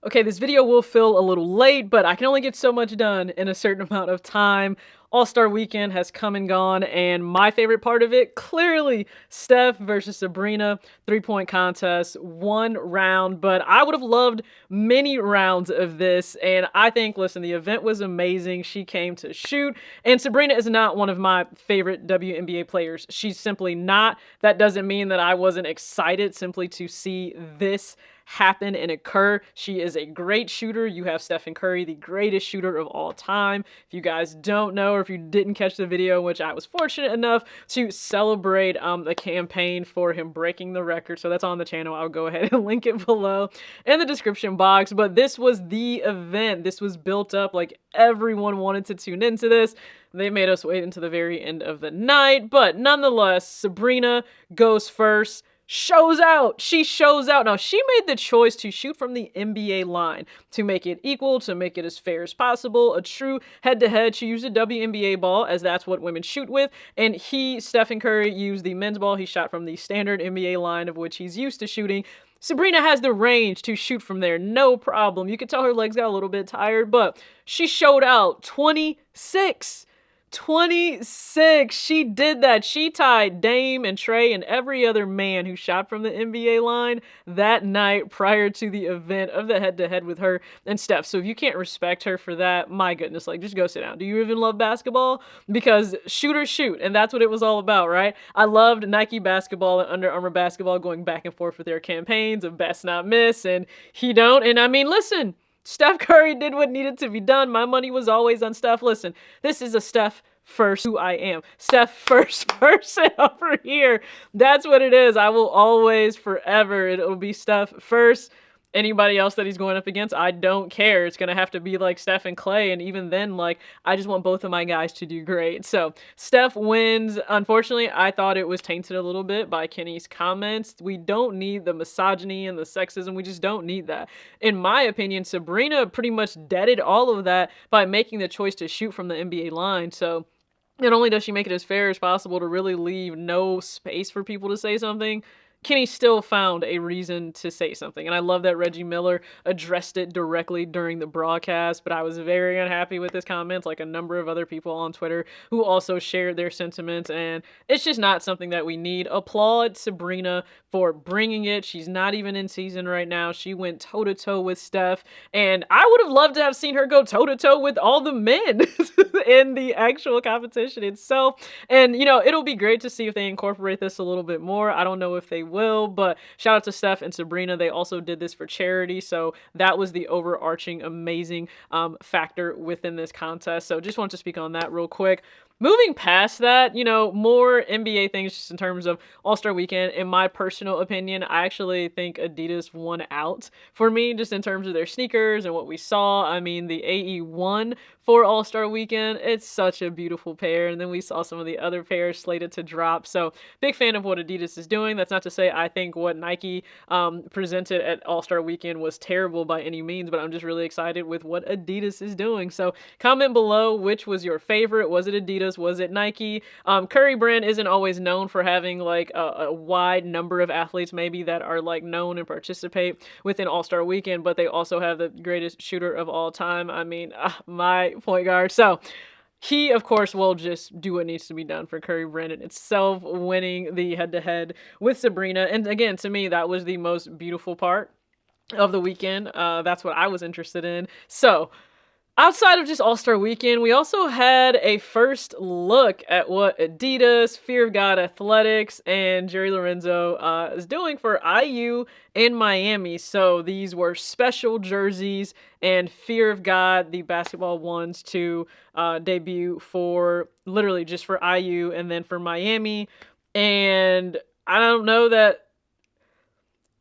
Okay, this video will feel a little late, but I can only get so much done in a certain amount of time. All-Star Weekend has come and gone, and my favorite part of it, clearly, Steph versus Sabrina, three-point contest, one round, but I would have loved many rounds of this, and I think, listen, the event was amazing. She came to shoot, and Sabrina is not one of my favorite WNBA players. She's simply not. That doesn't mean that I wasn't excited simply to see this happen and occur. She is a great shooter. You have Stephen Curry, the greatest shooter of all time. If you guys don't know, or if you didn't catch the video, which I was fortunate enough to celebrate the campaign for him breaking the record, so that's on the channel. I'll go ahead and link it below in the description box. But this was the event. This was built up like everyone wanted to tune into this. They made us wait until the very end of the night, but nonetheless, Sabrina goes first. Shows out. She shows out. Now, she made the choice to shoot from the NBA line to make it equal, to make it as fair as possible, a true head-to-head. She used a WNBA ball, as that's what women shoot with, and Stephen Curry, used the men's ball. He shot from the standard NBA line, of which he's used to shooting. Sabrina has the range to shoot from there, no problem. You could tell her legs got a little bit tired, but she showed out. 26. She did that. She tied Dame and Trey and every other man who shot from the NBA line that night prior to the event of the head-to-head with her and Steph. So if you can't respect her for that, my goodness, like, just go sit down. Do you even love basketball? Because shooters shoot, and that's what it was all about, right? I loved Nike basketball and Under Armour basketball going back and forth with their campaigns of best not miss, and he don't. And I mean, listen, Steph Curry did what needed to be done. My money was always on Steph. Listen, this is a Steph first who I am. Steph first person over here. That's what it is. I will always, forever, it'll be Steph first. Anybody else that he's going up against, I don't care. It's going to have to be like Steph and Clay. And even then, like, I just want both of my guys to do great. So Steph wins. Unfortunately, I thought it was tainted a little bit by Kenny's comments. We don't need the misogyny and the sexism. We just don't need that. In my opinion, Sabrina pretty much deaded all of that by making the choice to shoot from the NBA line. So not only does she make it as fair as possible to really leave no space for people to say something, Kenny still found a reason to say something. And I love that Reggie Miller addressed it directly during the broadcast, but I was very unhappy with his comments, like a number of other people on Twitter who also shared their sentiments, and it's just not something that we need. Applaud Sabrina for bringing it. She's not even in season right now. She went toe-to-toe with Steph, and I would have loved to have seen her go toe-to-toe with all the men in the actual competition itself. And, you know, it'll be great to see if they incorporate this a little bit more. I don't know if they will, but shout out to Steph and Sabrina. They also did this for charity, so that was the overarching amazing factor within this contest. So just want to speak on that real quick. Moving past that, you know, more NBA things just in terms of All-Star Weekend. In my personal opinion, I actually think Adidas won out for me just in terms of their sneakers and what we saw. I mean, the AE1 for All-Star Weekend, it's such a beautiful pair. And then we saw some of the other pairs slated to drop. So big fan of what Adidas is doing. That's not to say I think what Nike presented at All-Star Weekend was terrible by any means, but I'm just really excited with what Adidas is doing. So comment below which was your favorite. Was it Adidas? Was it Nike? Curry brand isn't always known for having like a wide number of athletes maybe that are like known and participate within All-Star Weekend, but they also have the greatest shooter of all time. I mean, my point guard. So he, of course, will just do what needs to be done for Curry Brandon itself, winning the head-to-head with Sabrina. And again, to me, that was the most beautiful part of the weekend. That's what I was interested in. So outside of just All-Star Weekend, we also had a first look at what Adidas, Fear of God Athletics, and Jerry Lorenzo is doing for IU and Miami. So these were special jerseys, and Fear of God, the basketball ones, to debut for literally just for IU and then for Miami. And I don't know that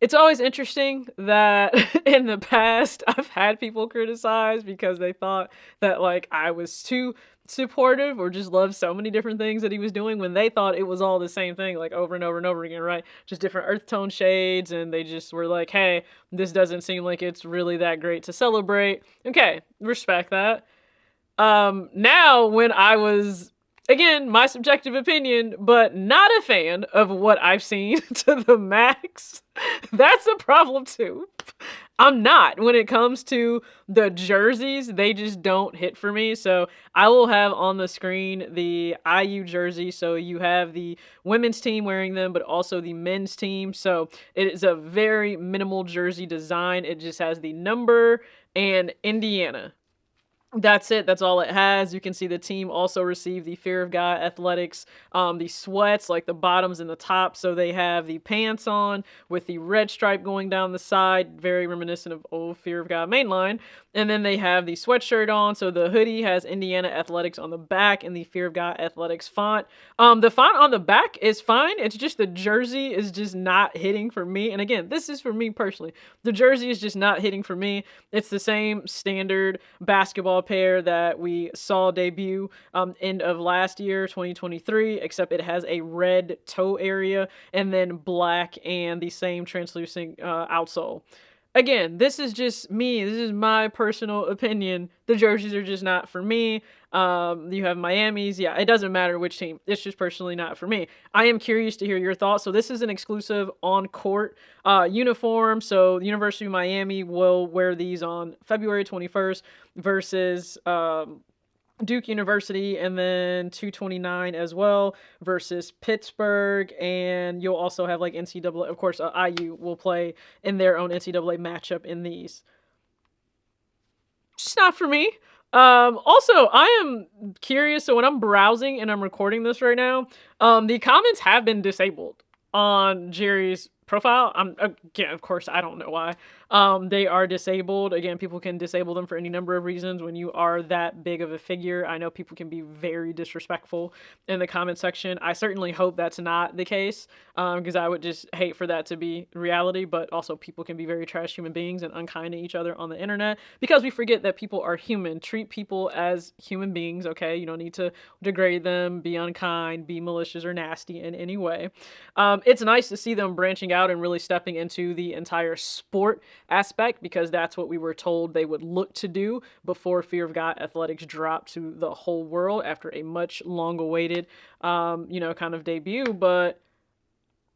it's always interesting that in the past I've had people criticize because they thought that like I was too supportive or just loved so many different things that he was doing when they thought it was all the same thing, like over and over and over again, right? Just different earth tone shades, and they just were like, hey, this doesn't seem like it's really that great to celebrate. Okay, respect that. Now when I was, again, my subjective opinion, but not a fan of what I've seen to the max, that's a problem too. I'm not. When it comes to the jerseys, they just don't hit for me. So I will have on the screen the IU jersey. So you have the women's team wearing them, but also the men's team. So it is a very minimal jersey design. It just has the number and Indiana. That's it. That's all it has. You can see the team also received the Fear of God Athletics, the sweats, like the bottoms and the top. So they have the pants on with the red stripe going down the side, very reminiscent of old Fear of God mainline. And then they have the sweatshirt on. So the hoodie has Indiana Athletics on the back and the Fear of God Athletics font. The font on the back is fine. It's just the jersey is just not hitting for me. And again, this is for me personally. The jersey is just not hitting for me. It's the same standard basketball pair that we saw debut end of last year, 2023, except it has a red toe area and then black and the same translucent outsole. Again, this is just me. This is my personal opinion. The jerseys are just not for me. You have Miami's. Yeah, it doesn't matter which team. It's just personally not for me. I am curious to hear your thoughts. So this is an exclusive on-court uniform. So the University of Miami will wear these on February 21st versus Duke University, and then 229 as well versus Pittsburgh. And you'll also have like NCAA, of course, IU will play in their own NCAA matchup in these. Just not for me. Also, I am curious. So when I'm browsing and I'm recording this right now, the comments have been disabled on Jerry's profile. I'm again, of course, I don't know why. They are disabled. Again, people can disable them for any number of reasons. When you are that big of a figure, I know people can be very disrespectful in the comment section. I certainly hope that's not the case, because I would just hate for that to be reality. But also, people can be very trash human beings and unkind to each other on the internet because we forget that people are human. Treat people as human beings, okay? You don't need to degrade them, be unkind, be malicious or nasty in any way. It's nice to see them branching out and really stepping into the entire sport aspect, because that's what we were told they would look to do before Fear of God Athletics dropped to the whole world after a much long awaited, kind of debut. But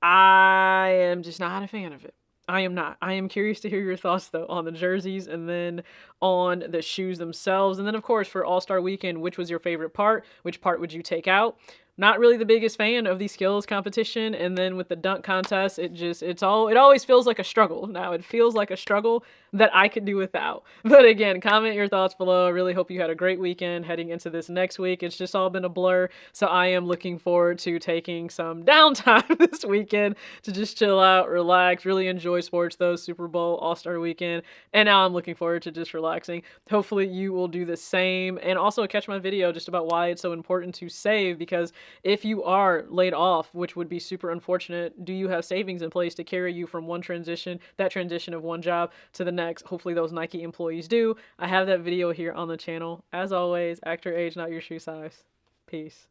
I am just not a fan of it. I am not. I am curious to hear your thoughts, though, on the jerseys and then on the shoes themselves. And then, of course, for All Star Weekend, which was your favorite part? Which part would you take out? Not really the biggest fan of the skills competition. And then with the dunk contest, it always feels like a struggle. Now, it feels like a struggle that I could do without. But again, comment your thoughts below. I really hope you had a great weekend heading into this next week. It's just all been a blur. So I am looking forward to taking some downtime this weekend to just chill out, relax, really enjoy sports, though. Super Bowl, All-Star Weekend. And now I'm looking forward to just relaxing. Hopefully you will do the same. And also catch my video just about why it's so important to save, because if you are laid off, which would be super unfortunate, do you have savings in place to carry you from that transition of one job to the next? Hopefully those Nike employees do. I have that video here on the channel. As always, act your age, not your shoe size. Peace.